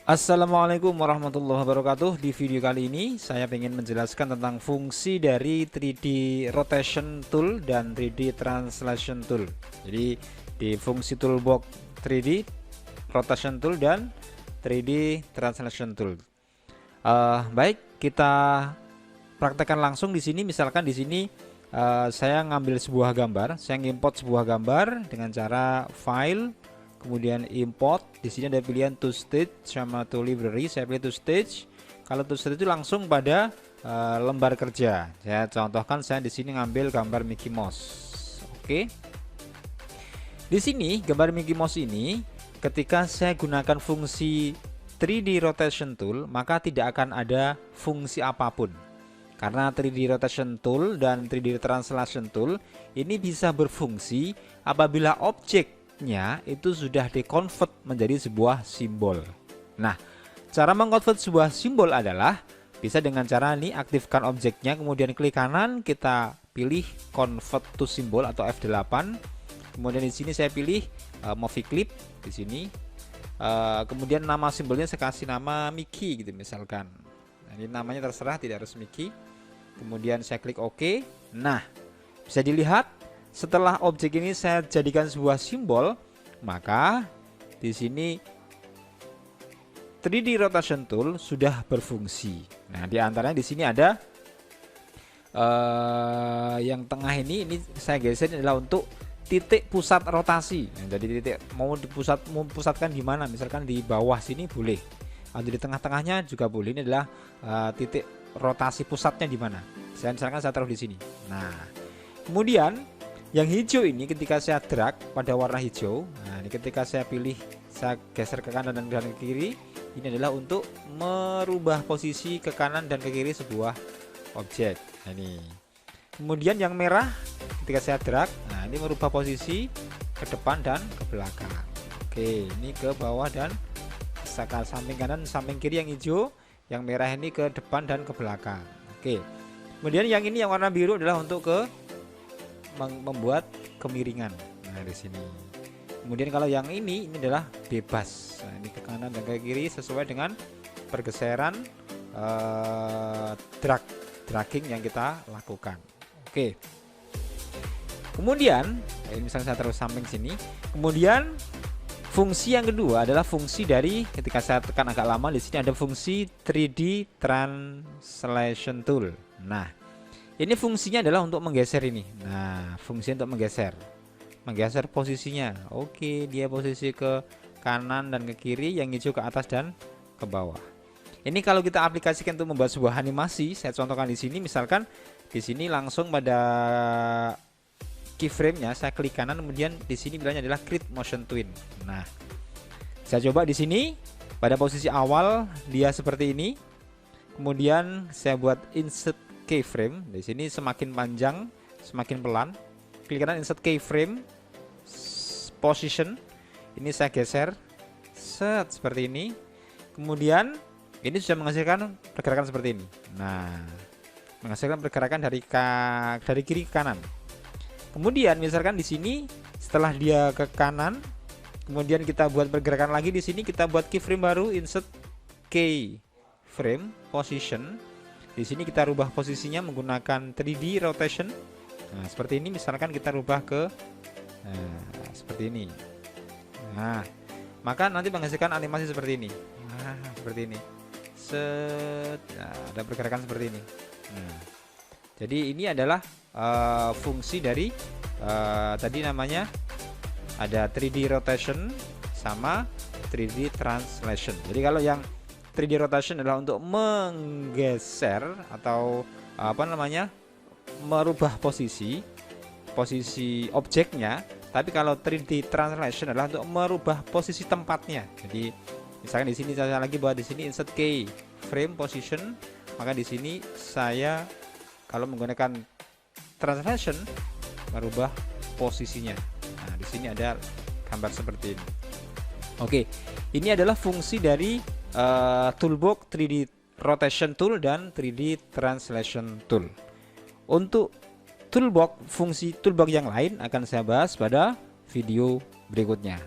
Assalamualaikum warahmatullahi wabarakatuh. Di video kali ini saya ingin menjelaskan tentang fungsi dari 3D Rotation Tool dan 3D Translation Tool. Jadi di fungsi toolbox 3D Rotation Tool dan 3D Translation Tool. Baik, kita praktekkan langsung di sini. Misalkan di sini saya ngambil sebuah gambar, saya ngimport sebuah gambar dengan cara file, kemudian import. Di sini ada pilihan to stage sama to library. Saya pilih to stage. Kalau to stage itu langsung pada lembar kerja. Saya contohkan, saya di sini ngambil gambar Mickey Mouse. Oke. Di sini gambar Mickey Mouse ini, ketika saya gunakan fungsi 3D rotation tool, maka tidak akan ada fungsi apapun. Karena 3D rotation tool dan 3D translation tool ini bisa berfungsi apabila objek itu sudah dikonvert menjadi sebuah simbol. Nah, cara mengkonvert sebuah simbol adalah bisa dengan cara ini, aktifkan objeknya, kemudian klik kanan, kita pilih convert to symbol atau F8. Kemudian di sini saya pilih movie clip di sini. Kemudian nama simbolnya saya kasih nama Mickey gitu misalkan. Nah, ini namanya terserah, tidak harus Mickey. Kemudian saya klik OK. Nah, bisa dilihat setelah objek ini saya jadikan sebuah simbol, maka di sini 3D rotation tool sudah berfungsi. Nah, di antaranya di sini ada yang tengah ini saya geser, ini adalah untuk titik pusat rotasi. Nah, jadi titik mau pusatkan di mana? Misalkan di bawah sini boleh, atau di tengah-tengahnya juga boleh. Ini adalah titik rotasi pusatnya di mana. Saya misalkan saya taruh di sini. Nah, kemudian yang hijau ini ketika saya drag pada warna hijau, nah ini ketika saya pilih, saya geser ke kanan dan ke kiri, ini adalah untuk merubah posisi ke kanan dan ke kiri sebuah objek. Nah, ini. Kemudian yang merah ketika saya drag, nah ini merubah posisi ke depan dan ke belakang. Oke, ini ke bawah dan ke samping kanan, samping kiri yang hijau, yang merah ini ke depan dan ke belakang. Oke. Kemudian yang ini yang warna biru adalah untuk membuat kemiringan. Nah, di sini. Kemudian kalau yang ini adalah bebas. Nah, ini ke kanan dan ke kiri sesuai dengan pergeseran dragging yang kita lakukan. Oke. Kemudian, misalnya saya taruh samping sini. Kemudian fungsi yang kedua adalah fungsi dari, ketika saya tekan agak lama, di sini ada fungsi 3D translation tool. Nah, ini fungsinya adalah untuk menggeser ini. Nah, fungsinya untuk menggeser posisinya. Oke, dia posisi ke kanan dan ke kiri, yang hijau ke atas dan ke bawah. Ini kalau kita aplikasikan untuk membuat sebuah animasi, saya contohkan di sini. Misalkan di sini langsung pada keyframe-nya saya klik kanan, kemudian di sini bilangnya adalah create motion twin. Nah, saya coba di sini pada posisi awal dia seperti ini. Kemudian saya buat insert keyframe. Di sini semakin panjang, semakin pelan. Klik kanan, insert keyframe, position. Ini saya geser, set seperti ini. Kemudian ini sudah menghasilkan pergerakan seperti ini. Nah, menghasilkan pergerakan dari kiri ke kanan. Kemudian misalkan di sini setelah dia ke kanan, kemudian kita buat pergerakan lagi di sini, kita buat keyframe baru, insert keyframe, position. Di sini kita rubah posisinya menggunakan 3D rotation. Nah, seperti ini misalkan kita rubah ke seperti ini. Nah, maka nanti menghasilkan animasi seperti ini. Nah, seperti ini. Nah, ada pergerakan seperti ini. Nah, jadi ini adalah fungsi dari tadi namanya ada 3D rotation sama 3D translation. Jadi kalau yang 3D rotation adalah untuk menggeser atau merubah posisi objeknya, tapi kalau 3D translation adalah untuk merubah posisi tempatnya. Jadi misalkan di sini saya lagi buat di sini insert keyframe position, maka di sini saya kalau menggunakan translation merubah posisinya. Nah, di sini ada gambar seperti ini. Oke, ini adalah fungsi dari toolbox 3D rotation tool dan 3D translation tool. Untuk fungsi toolbox yang lain akan saya bahas pada video berikutnya.